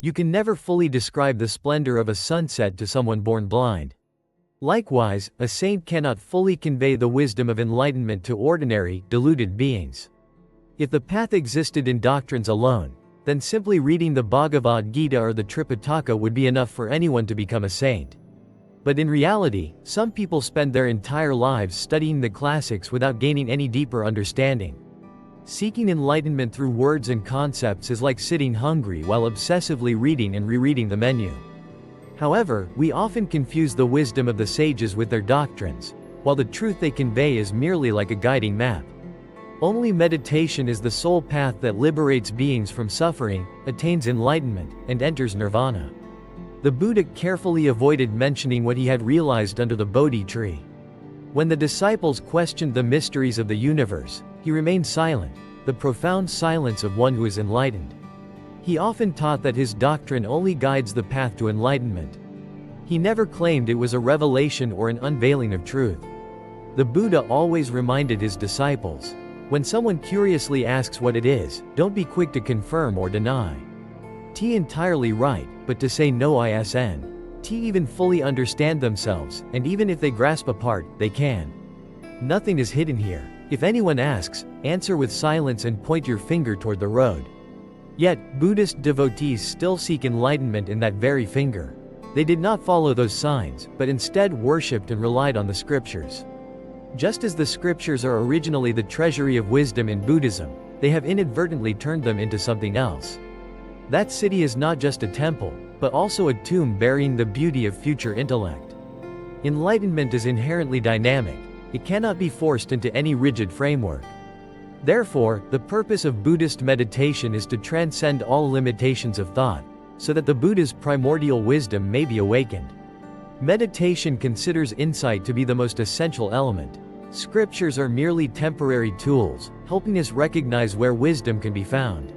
You can never fully describe the splendor of a sunset to someone born blind. Likewise, a saint cannot fully convey the wisdom of enlightenment to ordinary, deluded beings. If the path existed in doctrines alone, then simply reading the Bhagavad Gita or the Tripitaka would be enough for anyone to become a saint. But in reality, some people spend their entire lives studying the classics without gaining any deeper understanding. Seeking enlightenment through words and concepts is like sitting hungry while obsessively reading and rereading the menu. However, we often confuse the wisdom of the sages with their doctrines, while the truth they convey is merely like a guiding map. Only meditation is the sole path that liberates beings from suffering, attains enlightenment, and enters nirvana. The Buddha carefully avoided mentioning what he had realized under the Bodhi tree. When the disciples questioned the mysteries of the universe, he remained silent, the profound silence of one who is enlightened. He often taught that his doctrine only guides the path to enlightenment. He never claimed it was a revelation or an unveiling of truth. The Buddha always reminded his disciples, when someone curiously asks what it is, don't be quick to confirm or deny. T entirely right, but to say no isn. T even fully understand themselves, and even if they grasp a part, they can. Nothing is hidden here. If anyone asks, answer with silence and point your finger toward the road. Yet, Buddhist devotees still seek enlightenment in that very finger. They did not follow those signs, but instead worshipped and relied on the scriptures. Just as the scriptures are originally the treasury of wisdom in Buddhism, they have inadvertently turned them into something else. That city is not just a temple, but also a tomb burying the beauty of future intellect. Enlightenment is inherently dynamic. It cannot be forced into any rigid framework. Therefore, the purpose of Buddhist meditation is to transcend all limitations of thought, so that the Buddha's primordial wisdom may be awakened. Meditation considers insight to be the most essential element. Scriptures are merely temporary tools, helping us recognize where wisdom can be found.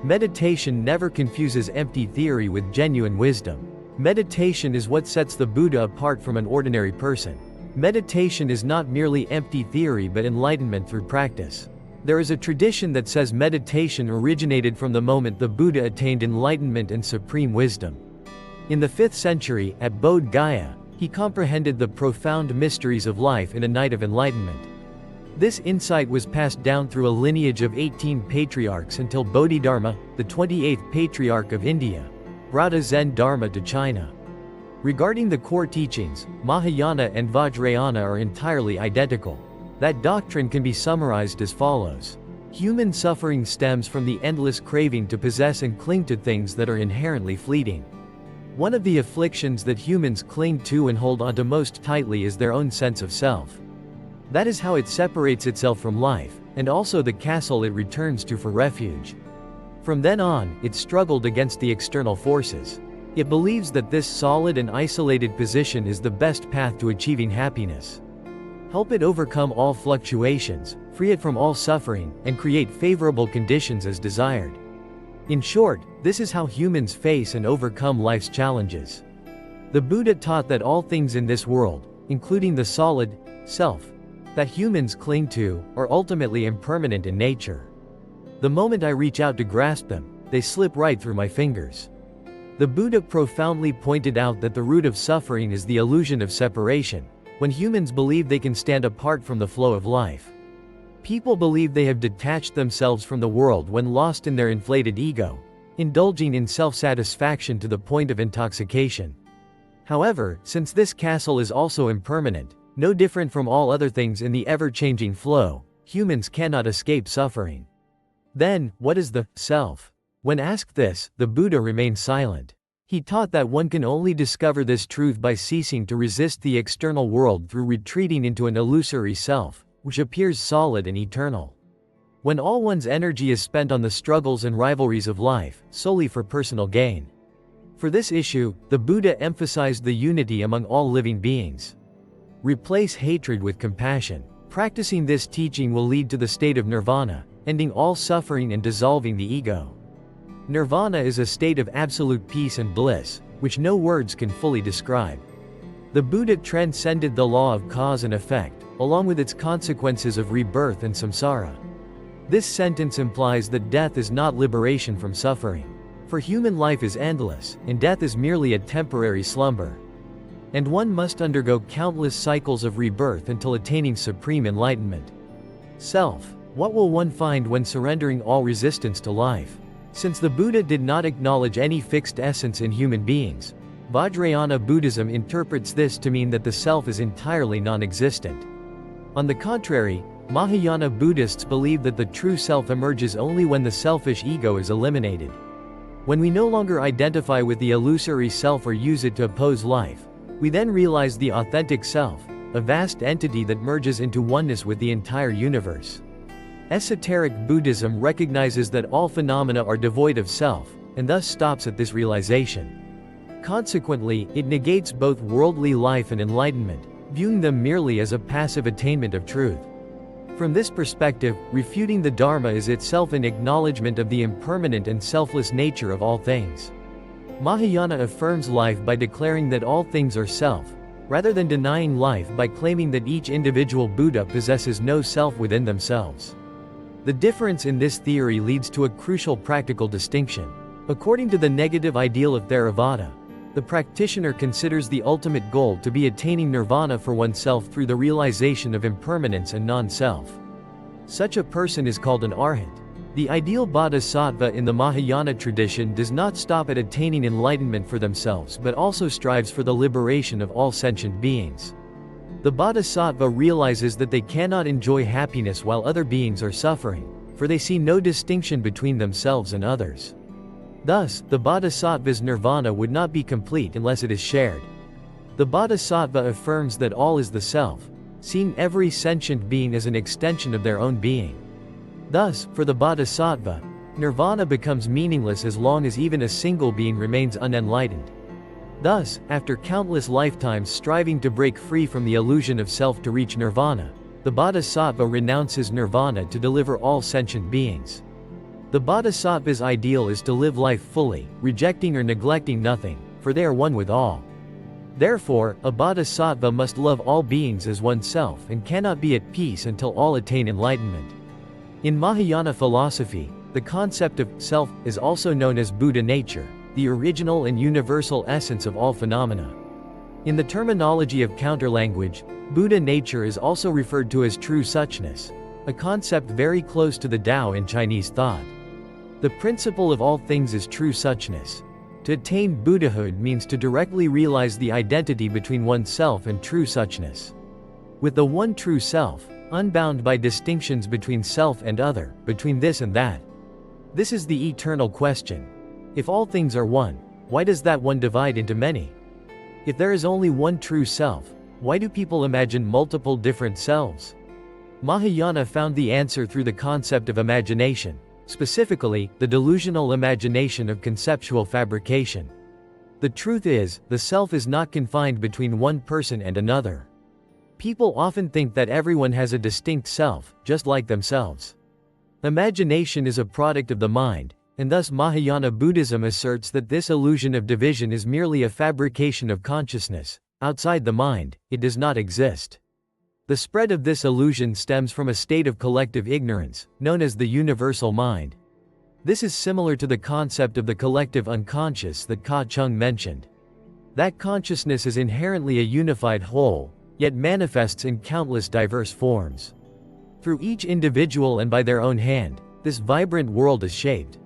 Meditation never confuses empty theory with genuine wisdom. Meditation is what sets the Buddha apart from an ordinary person. Meditation is not merely empty theory but enlightenment through practice. There is a tradition that says meditation originated from the moment the Buddha attained enlightenment and supreme wisdom. In the 5th century, at Bodh Gaya, he comprehended the profound mysteries of life in a night of enlightenment. This insight was passed down through a lineage of 18 patriarchs until Bodhidharma, the 28th patriarch of India, brought a Zen Dharma to China. Regarding the core teachings, Mahayana and Vajrayana are entirely identical. That doctrine can be summarized as follows. Human suffering stems from the endless craving to possess and cling to things that are inherently fleeting. One of the afflictions that humans cling to and hold onto most tightly is their own sense of self. That is how it separates itself from life, and also the castle it returns to for refuge. From then on, it struggled against the external forces. It believes that this solid and isolated position is the best path to achieving happiness. Help it overcome all fluctuations, free it from all suffering, and create favorable conditions as desired. In short, this is how humans face and overcome life's challenges. The Buddha taught that all things in this world, including the solid self that humans cling to, are ultimately impermanent in nature. The moment I reach out to grasp them, they slip right through my fingers. The Buddha profoundly pointed out that the root of suffering is the illusion of separation, when humans believe they can stand apart from the flow of life. People believe they have detached themselves from the world when lost in their inflated ego, indulging in self-satisfaction to the point of intoxication. However, since this castle is also impermanent, no different from all other things in the ever-changing flow, humans cannot escape suffering. Then, what is the self? When asked this, the Buddha remained silent. He taught that one can only discover this truth by ceasing to resist the external world through retreating into an illusory self, which appears solid and eternal. When all one's energy is spent on the struggles and rivalries of life, solely for personal gain. For this issue, the Buddha emphasized the unity among all living beings. Replace hatred with compassion. Practicing this teaching will lead to the state of nirvana, ending all suffering and dissolving the ego. Nirvana is a state of absolute peace and bliss, which no words can fully describe. The Buddha transcended the law of cause and effect, along with its consequences of rebirth and samsara. This sentence implies that death is not liberation from suffering. For human life is endless, and death is merely a temporary slumber. And one must undergo countless cycles of rebirth until attaining supreme enlightenment. Self. What will one find when surrendering all resistance to life? Since the Buddha did not acknowledge any fixed essence in human beings, Vajrayana Buddhism interprets this to mean that the self is entirely non-existent. On the contrary, Mahayana Buddhists believe that the true self emerges only when the selfish ego is eliminated. When we no longer identify with the illusory self or use it to oppose life, we then realize the authentic self, a vast entity that merges into oneness with the entire universe. Esoteric Buddhism recognizes that all phenomena are devoid of self, and thus stops at this realization. Consequently, it negates both worldly life and enlightenment, viewing them merely as a passive attainment of truth. From this perspective, refuting the Dharma is itself an acknowledgement of the impermanent and selfless nature of all things. Mahayana affirms life by declaring that all things are self, rather than denying life by claiming that each individual Buddha possesses no self within themselves. The difference in this theory leads to a crucial practical distinction. According to the negative ideal of Theravada, the practitioner considers the ultimate goal to be attaining nirvana for oneself through the realization of impermanence and non-self. Such a person is called an arhat. The ideal bodhisattva in the Mahayana tradition does not stop at attaining enlightenment for themselves but also strives for the liberation of all sentient beings. The bodhisattva realizes that they cannot enjoy happiness while other beings are suffering, for they see no distinction between themselves and others. Thus, the bodhisattva's nirvana would not be complete unless it is shared. The bodhisattva affirms that all is the self, seeing every sentient being as an extension of their own being. Thus, for the bodhisattva, nirvana becomes meaningless as long as even a single being remains unenlightened. Thus, after countless lifetimes striving to break free from the illusion of self to reach nirvana, the bodhisattva renounces nirvana to deliver all sentient beings. The bodhisattva's ideal is to live life fully, rejecting or neglecting nothing, for they are one with all. Therefore, a bodhisattva must love all beings as oneself and cannot be at peace until all attain enlightenment. In Mahayana philosophy, the concept of self is also known as Buddha nature, the original and universal essence of all phenomena. In the terminology of counterlanguage, Buddha nature is also referred to as true suchness, a concept very close to the Tao in Chinese thought. The principle of all things is true suchness. To attain Buddhahood means to directly realize the identity between oneself and true suchness. With the one true self, unbound by distinctions between self and other, between this and that. This is the eternal question. If all things are one, why does that one divide into many? If there is only one true self, why do people imagine multiple different selves? Mahayana found the answer through the concept of imagination, specifically, the delusional imagination of conceptual fabrication. The truth is, the self is not confined between one person and another. People often think that everyone has a distinct self, just like themselves. Imagination is a product of the mind, and thus Mahayana Buddhism asserts that this illusion of division is merely a fabrication of consciousness. Outside the mind, it does not exist. The spread of this illusion stems from a state of collective ignorance, known as the universal mind. This is similar to the concept of the collective unconscious that Ka Chung mentioned. That consciousness is inherently a unified whole, yet manifests in countless diverse forms. Through each individual and by their own hand, this vibrant world is shaped.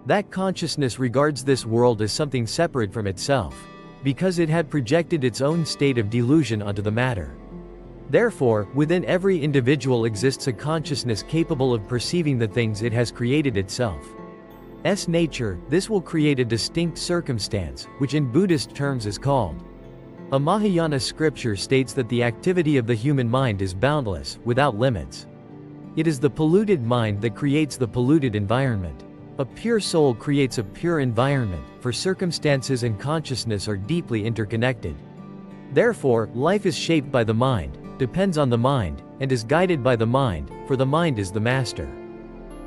That consciousness regards this world as something separate from itself, because it had projected its own state of delusion onto the matter. Therefore, within every individual exists a consciousness capable of perceiving the things it has created itself. S nature, this will create a distinct circumstance, which in Buddhist terms is called. A Mahayana scripture states that the activity of the human mind is boundless, without limits. It is the polluted mind that creates the polluted environment. A pure soul creates a pure environment, for circumstances and consciousness are deeply interconnected. Therefore, life is shaped by the mind, depends on the mind, and is guided by the mind, for the mind is the master.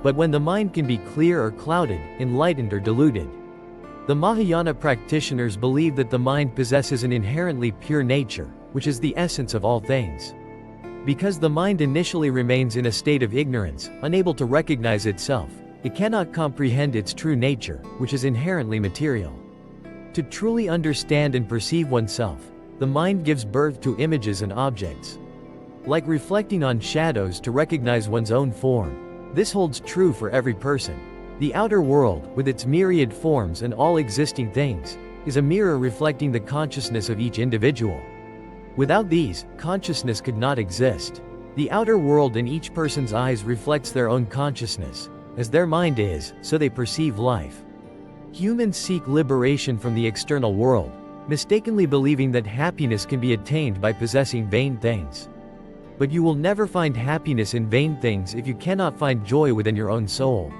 But when the mind can be clear or clouded, enlightened or deluded, the Mahayana practitioners believe that the mind possesses an inherently pure nature, which is the essence of all things. Because the mind initially remains in a state of ignorance, unable to recognize itself, it cannot comprehend its true nature, which is inherently material. To truly understand and perceive oneself, the mind gives birth to images and objects. Like reflecting on shadows to recognize one's own form. This holds true for every person. The outer world, with its myriad forms and all existing things, is a mirror reflecting the consciousness of each individual. Without these, consciousness could not exist. The outer world in each person's eyes reflects their own consciousness. As their mind is, so they perceive life. Humans seek liberation from the external world, mistakenly believing that happiness can be attained by possessing vain things. But you will never find happiness in vain things if you cannot find joy within your own soul.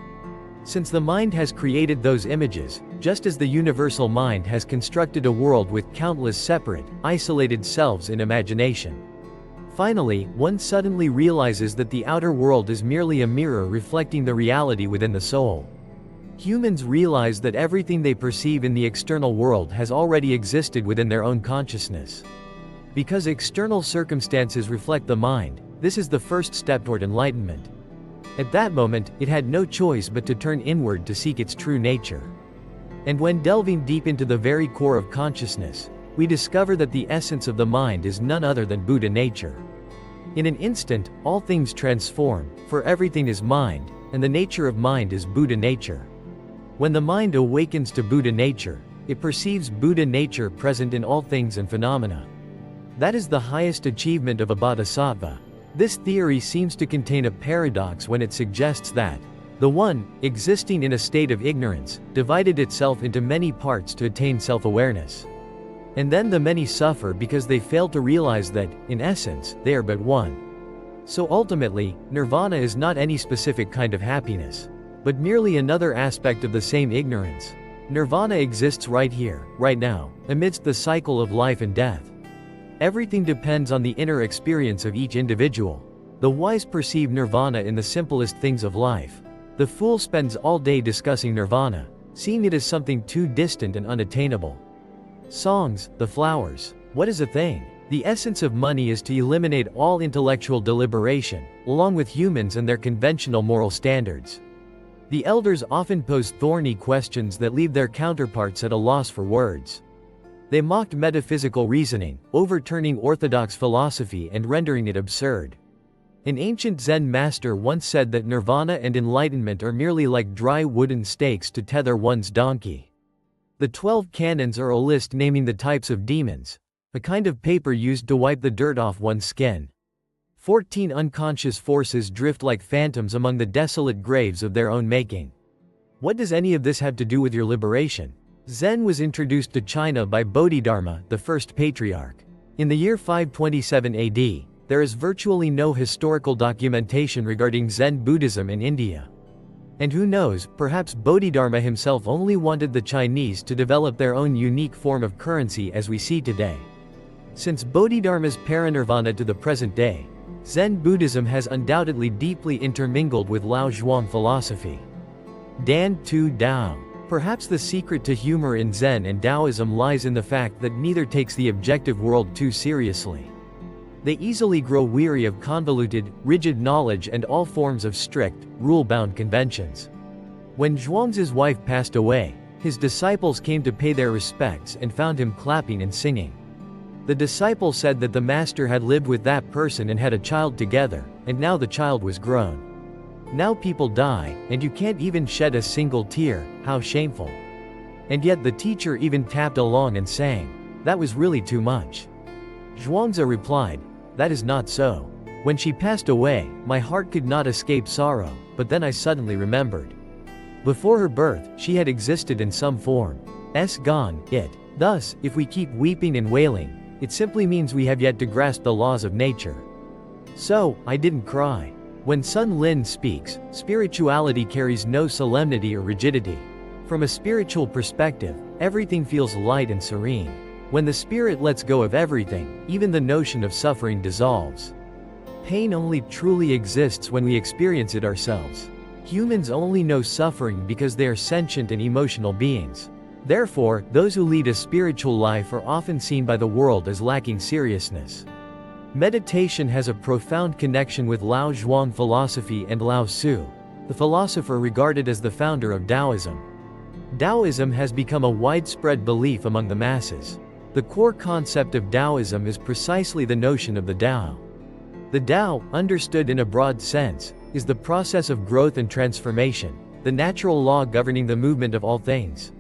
Since the mind has created those images, just as the universal mind has constructed a world with countless separate, isolated selves in imagination. Finally, one suddenly realizes that the outer world is merely a mirror reflecting the reality within the soul. Humans realize that everything they perceive in the external world has already existed within their own consciousness. Because external circumstances reflect the mind, this is the first step toward enlightenment. At that moment, it had no choice but to turn inward to seek its true nature. And when delving deep into the very core of consciousness, we discover that the essence of the mind is none other than Buddha nature. In an instant, all things transform, for everything is mind, and the nature of mind is Buddha nature. When the mind awakens to Buddha nature, it perceives Buddha nature present in all things and phenomena. That is the highest achievement of a bodhisattva. This theory seems to contain a paradox when it suggests that the one, existing in a state of ignorance, divided itself into many parts to attain self-awareness. And then the many suffer because they fail to realize that, in essence, they are but one. So ultimately, nirvana is not any specific kind of happiness, but merely another aspect of the same ignorance. Nirvana exists right here, right now, amidst the cycle of life and death. Everything depends on the inner experience of each individual. The wise perceive nirvana in the simplest things of life. The fool spends all day discussing nirvana, seeing it as something too distant and unattainable. Songs, the flowers. What is a thing? The essence of money is to eliminate all intellectual deliberation, along with humans and their conventional moral standards. The elders often pose thorny questions that leave their counterparts at a loss for words. They mocked metaphysical reasoning, overturning orthodox philosophy and rendering it absurd. An ancient Zen master once said that nirvana and enlightenment are merely like dry wooden stakes to tether one's donkey. The 12 canons are a list naming the types of demons, a kind of paper used to wipe the dirt off one's skin. 14 unconscious forces drift like phantoms among the desolate graves of their own making. What does any of this have to do with your liberation? Zen was introduced to China by Bodhidharma, the first patriarch. In the year 527 AD, there is virtually no historical documentation regarding Zen Buddhism in India. And who knows, perhaps Bodhidharma himself only wanted the Chinese to develop their own unique form of currency as we see today. Since Bodhidharma's parinirvana to the present day, Zen Buddhism has undoubtedly deeply intermingled with Lao Tzu philosophy. Dan Tu Dao. Perhaps the secret to humor in Zen and Taoism lies in the fact that neither takes the objective world too seriously. They easily grow weary of convoluted, rigid knowledge and all forms of strict, rule-bound conventions. When Zhuangzi's wife passed away, his disciples came to pay their respects and found him clapping and singing. The disciple said that the master had lived with that person and had a child together, and now the child was grown. Now people die, and you can't even shed a single tear, how shameful. And yet the teacher even tapped along and sang. That was really too much. Zhuangzi replied, that is not so. When she passed away, my heart could not escape sorrow, but then I suddenly remembered. Before her birth, she had existed in some form. Gone, it. Thus, if we keep weeping and wailing, it simply means we have yet to grasp the laws of nature. So, I didn't cry. When Sun Lin speaks, spirituality carries no solemnity or rigidity. From a spiritual perspective, everything feels light and serene. When the spirit lets go of everything, even the notion of suffering dissolves. Pain only truly exists when we experience it ourselves. Humans only know suffering because they are sentient and emotional beings. Therefore, those who lead a spiritual life are often seen by the world as lacking seriousness. Meditation has a profound connection with Lao Tzu philosophy and Lao Tzu. the philosopher regarded as the founder of Taoism. Taoism has become a widespread belief among the masses. The core concept of Taoism is precisely the notion of the Tao. The Tao, understood in a broad sense, is the process of growth and transformation, the natural law governing the movement of all things.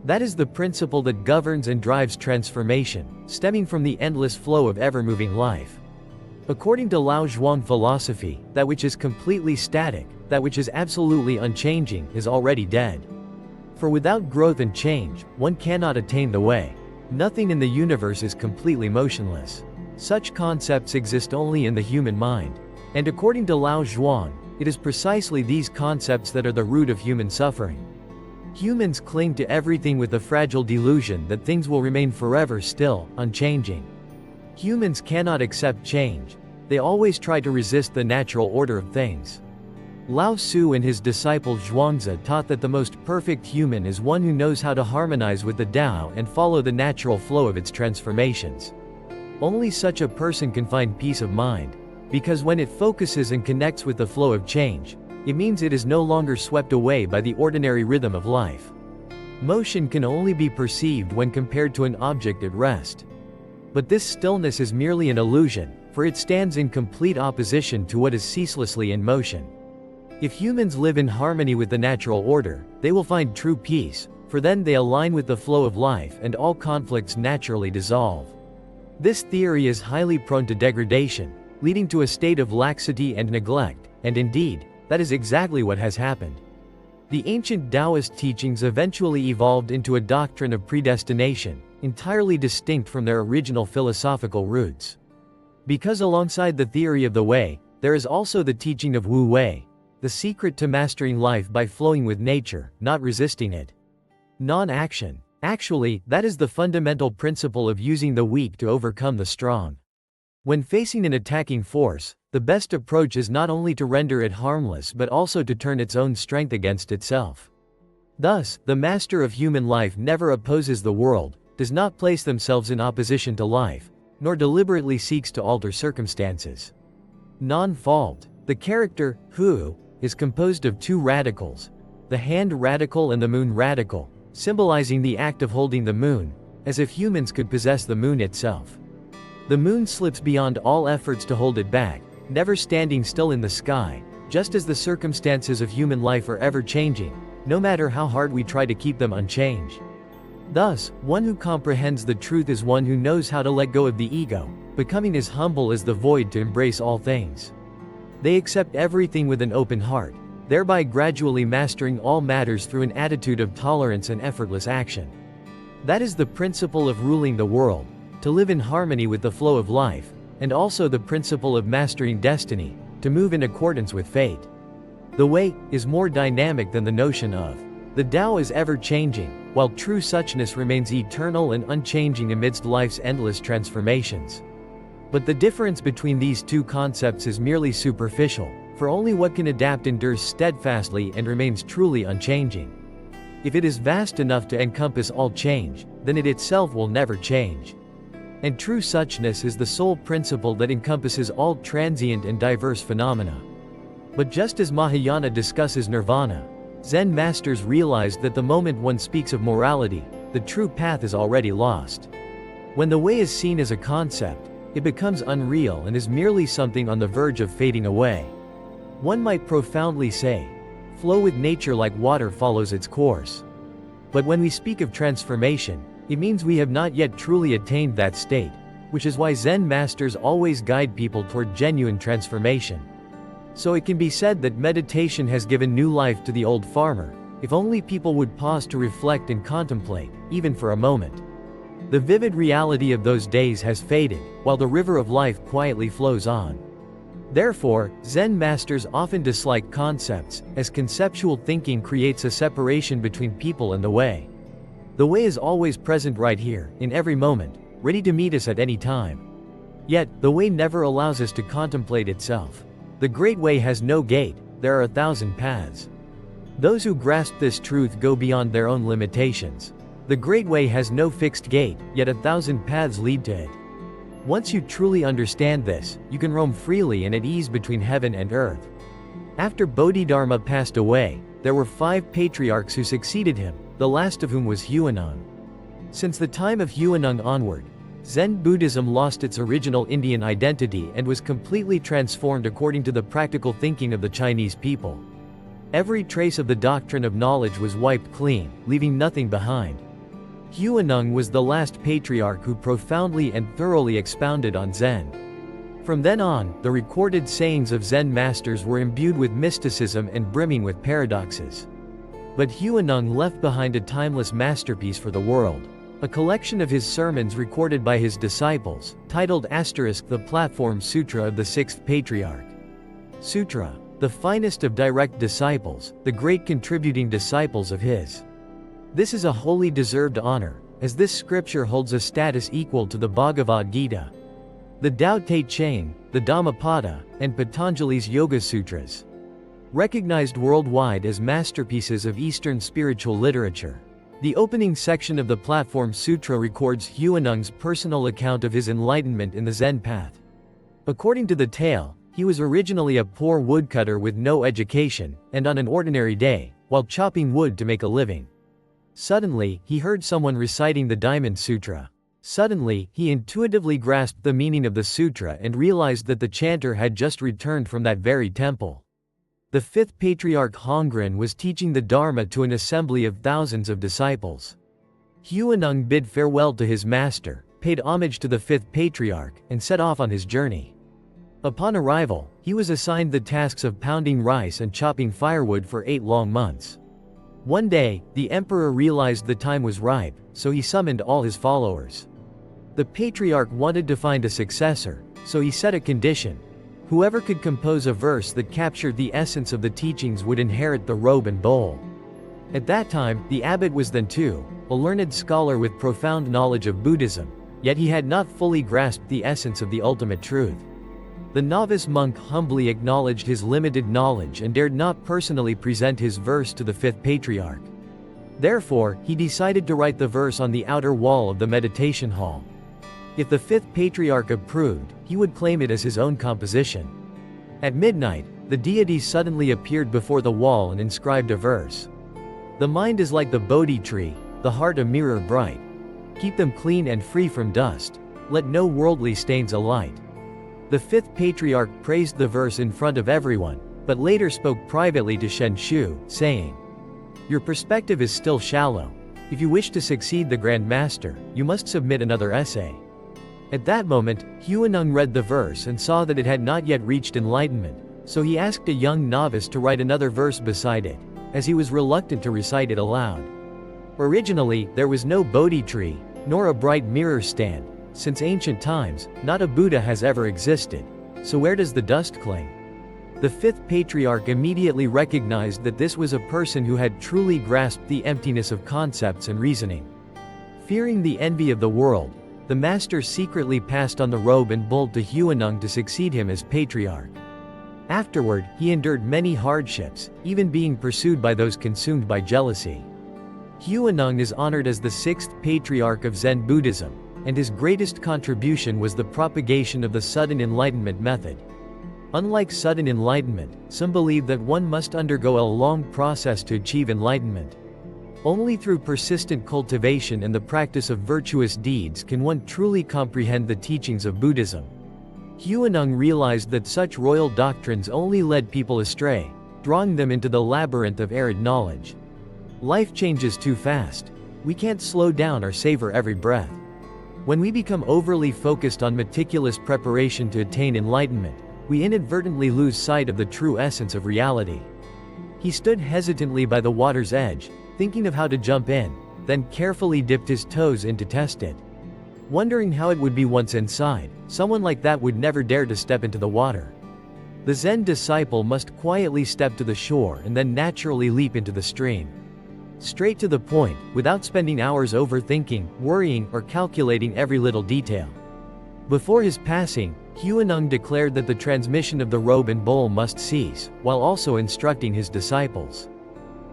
That is the principle that governs and drives transformation, stemming from the endless flow of ever-moving life. According to Lao Tzu philosophy, that which is completely static, that which is absolutely unchanging, is already dead. For without growth and change, one cannot attain the way. Nothing in the universe is completely motionless. Such concepts exist only in the human mind. And according to Lao Tzu, it is precisely these concepts that are the root of human suffering. Humans cling to everything with the fragile delusion that things will remain forever still, unchanging. Humans cannot accept change. They always try to resist the natural order of things. Lao Tzu and his disciple Zhuangzi taught that the most perfect human is one who knows how to harmonize with the Tao and follow the natural flow of its transformations. Only such a person can find peace of mind, because when it focuses and connects with the flow of change, it means it is no longer swept away by the ordinary rhythm of life. Motion can only be perceived when compared to an object at rest. But this stillness is merely an illusion, for it stands in complete opposition to what is ceaselessly in motion. If humans live in harmony with the natural order, they will find true peace, for then they align with the flow of life and all conflicts naturally dissolve. This theory is highly prone to degradation, leading to a state of laxity and neglect, and indeed, that is exactly what has happened. The ancient Taoist teachings eventually evolved into a doctrine of predestination, entirely distinct from their original philosophical roots. Because alongside the theory of the way, there is also the teaching of Wu Wei, the secret to mastering life by flowing with nature, not resisting it. Non-action. Actually, that is the fundamental principle of using the weak to overcome the strong. When facing an attacking force, the best approach is not only to render it harmless but also to turn its own strength against itself. Thus, the master of human life never opposes the world, does not place themselves in opposition to life, nor deliberately seeks to alter circumstances. Non-fault. The character, Hu, is composed of two radicals, the hand radical and the moon radical, symbolizing the act of holding the moon, as if humans could possess the moon itself. The moon slips beyond all efforts to hold it back, never standing still in the sky, just as the circumstances of human life are ever changing, no matter how hard we try to keep them unchanged. Thus, one who comprehends the truth is one who knows how to let go of the ego, becoming as humble as the void to embrace all things. They accept everything with an open heart, thereby gradually mastering all matters through an attitude of tolerance and effortless action. That is the principle of ruling the world, to live in harmony with the flow of life, and also the principle of mastering destiny, to move in accordance with fate. The way is more dynamic than the notion of. The Tao is ever-changing, while true suchness remains eternal and unchanging amidst life's endless transformations. But the difference between these two concepts is merely superficial, for only what can adapt endures steadfastly and remains truly unchanging. If it is vast enough to encompass all change, then it itself will never change. And true suchness is the sole principle that encompasses all transient and diverse phenomena. But just as Mahayana discusses nirvana, Zen masters realize that the moment one speaks of morality, the true path is already lost. When the way is seen as a concept, it becomes unreal and is merely something on the verge of fading away. One might profoundly say, flow with nature like water follows its course. But when we speak of transformation, it means we have not yet truly attained that state, which is why Zen masters always guide people toward genuine transformation. So it can be said that meditation has given new life to the old farmer, if only people would pause to reflect and contemplate, even for a moment. The vivid reality of those days has faded, while the river of life quietly flows on. Therefore, Zen masters often dislike concepts, as conceptual thinking creates a separation between people and the way. The way is always present right here, in every moment, ready to meet us at any time. Yet, the way never allows us to contemplate itself. The great way has no gate, there are 1,000 paths. Those who grasp this truth go beyond their own limitations. The great way has no fixed gate, yet 1,000 paths lead to it. Once you truly understand this, you can roam freely and at ease between heaven and earth. After Bodhidharma passed away, there were 5 patriarchs who succeeded him, the last of whom was Huineng. Since the time of Huineng onward, Zen Buddhism lost its original Indian identity and was completely transformed according to the practical thinking of the Chinese people. Every trace of the doctrine of knowledge was wiped clean, leaving nothing behind. Huineng was the last patriarch who profoundly and thoroughly expounded on Zen. From then on, the recorded sayings of Zen masters were imbued with mysticism and brimming with paradoxes. But Huineng left behind a timeless masterpiece for the world. A collection of his sermons recorded by his disciples, titled *The Platform Sutra of the Sixth Patriarch. Sutra, the finest of direct disciples, the great contributing disciples of his. This is a wholly deserved honor, as this scripture holds a status equal to the Bhagavad Gita, the Tao Te Ching, the Dhammapada, and Patanjali's Yoga Sutras. Recognized worldwide as masterpieces of Eastern spiritual literature. The opening section of the Platform Sutra records Huineng's personal account of his enlightenment in the Zen path. According to the tale, he was originally a poor woodcutter with no education, and on an ordinary day, while chopping wood to make a living, suddenly, he heard someone reciting the Diamond Sutra. Suddenly, he intuitively grasped the meaning of the sutra and realized that the chanter had just returned from that very temple. The 5th Patriarch Hongren was teaching the Dharma to an assembly of thousands of disciples. Huineng bid farewell to his master, paid homage to the 5th Patriarch, and set off on his journey. Upon arrival, he was assigned the tasks of pounding rice and chopping firewood for 8 long months. One day, the emperor realized the time was ripe, so he summoned all his followers. The patriarch wanted to find a successor, so he set a condition. Whoever could compose a verse that captured the essence of the teachings would inherit the robe and bowl. At that time, the abbot was then too, a learned scholar with profound knowledge of Buddhism, yet he had not fully grasped the essence of the ultimate truth. The novice monk humbly acknowledged his limited knowledge and dared not personally present his verse to the 5th Patriarch. Therefore, he decided to write the verse on the outer wall of the meditation hall. If the 5th Patriarch approved, he would claim it as his own composition. At midnight, the deity suddenly appeared before the wall and inscribed a verse. The mind is like the Bodhi tree, the heart a mirror bright. Keep them clean and free from dust. Let no worldly stains alight. The 5th Patriarch praised the verse in front of everyone, but later spoke privately to Shen Shu, saying, "Your perspective is still shallow. If you wish to succeed the Grand Master, you must submit another essay." At that moment, Huineng read the verse and saw that it had not yet reached enlightenment, so he asked a young novice to write another verse beside it, as he was reluctant to recite it aloud. Originally, there was no Bodhi tree, nor a bright mirror stand. Since ancient times, not a Buddha has ever existed. So where does the dust cling? The 5th Patriarch immediately recognized that this was a person who had truly grasped the emptiness of concepts and reasoning. Fearing the envy of the world, the master secretly passed on the robe and bowl to Huineng to succeed him as patriarch. Afterward, he endured many hardships, even being pursued by those consumed by jealousy. Huineng is honored as the 6th Patriarch of Zen Buddhism, and his greatest contribution was the propagation of the sudden enlightenment method. Unlike sudden enlightenment, some believe that one must undergo a long process to achieve enlightenment. Only through persistent cultivation and the practice of virtuous deeds can one truly comprehend the teachings of Buddhism. Huineng realized that such royal doctrines only led people astray, drawing them into the labyrinth of arid knowledge. Life changes too fast. We can't slow down or savor every breath. When we become overly focused on meticulous preparation to attain enlightenment, we inadvertently lose sight of the true essence of reality. He stood hesitantly by the water's edge, thinking of how to jump in, then carefully dipped his toes in to test it. Wondering how it would be once inside, someone like that would never dare to step into the water. The Zen disciple must quietly step to the shore and then naturally leap into the stream. Straight to the point, without spending hours overthinking, worrying, or calculating every little detail. Before his passing, Huineng declared that the transmission of the robe and bowl must cease, while also instructing his disciples.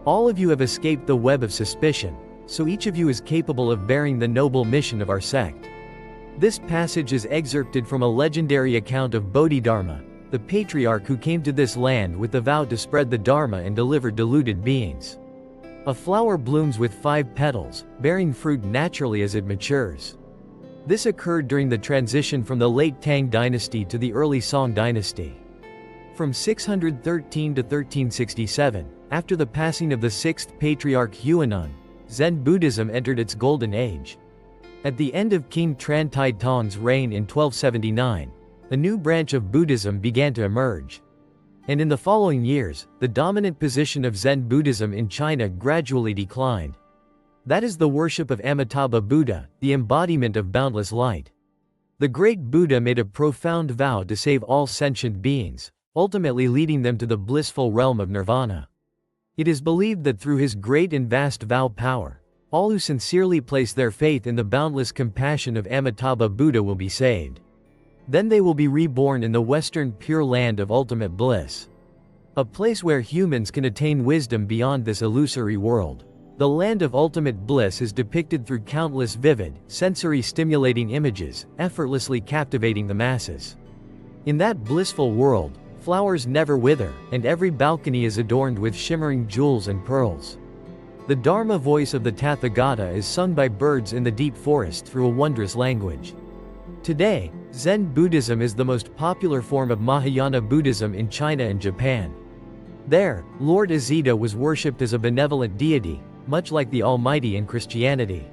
All of you have escaped the web of suspicion, so each of you is capable of bearing the noble mission of our sect. This passage is excerpted from a legendary account of Bodhidharma, the patriarch who came to this land with the vow to spread the Dharma and deliver deluded beings. A flower blooms with 5 petals, bearing fruit naturally as it matures. This occurred during the transition from the late Tang dynasty to the early Song dynasty. From 613 to 1367, after the passing of the 6th patriarch Huainan, Zen Buddhism entered its golden age. At the end of King Tran Tai Tong's reign in 1279, a new branch of Buddhism began to emerge. And in the following years, the dominant position of Zen Buddhism in China gradually declined. That is the worship of Amitabha Buddha, the embodiment of boundless light. The great Buddha made a profound vow to save all sentient beings, ultimately leading them to the blissful realm of nirvana. It is believed that through his great and vast vow power, all who sincerely place their faith in the boundless compassion of Amitabha Buddha will be saved. Then they will be reborn in the Western Pure Land of ultimate bliss. A place where humans can attain wisdom beyond this illusory world. The land of ultimate bliss is depicted through countless vivid, sensory-stimulating images, effortlessly captivating the masses. In that blissful world, flowers never wither, and every balcony is adorned with shimmering jewels and pearls. The Dharma voice of the Tathagata is sung by birds in the deep forest through a wondrous language. Today, Zen Buddhism is the most popular form of Mahayana Buddhism in China and Japan. There, Lord Azita was worshipped as a benevolent deity, much like the Almighty in Christianity.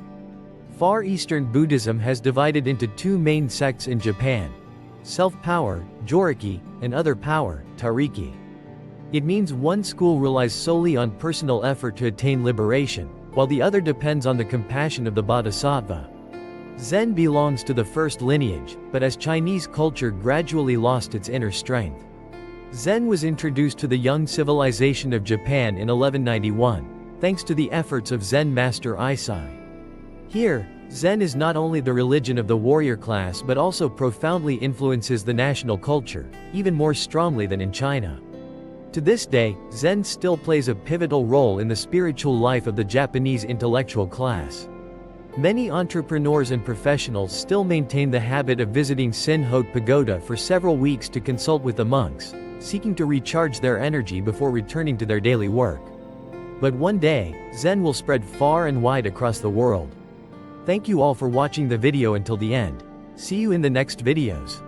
Far Eastern Buddhism has divided into 2 main sects in Japan: self-power, Joriki, and other power, Tariki. It means one school relies solely on personal effort to attain liberation, while the other depends on the compassion of the Bodhisattva. Zen belongs to the first lineage, but as Chinese culture gradually lost its inner strength. Zen was introduced to the young civilization of Japan in 1191, thanks to the efforts of Zen master Eisai. Here, Zen is not only the religion of the warrior class but also profoundly influences the national culture, even more strongly than in China. To this day, Zen still plays a pivotal role in the spiritual life of the Japanese intellectual class. Many entrepreneurs and professionals still maintain the habit of visiting Sin-Hot Pagoda for several weeks to consult with the monks, seeking to recharge their energy before returning to their daily work. But one day, Zen will spread far and wide across the world. Thank you all for watching the video until the end. See you in the next videos.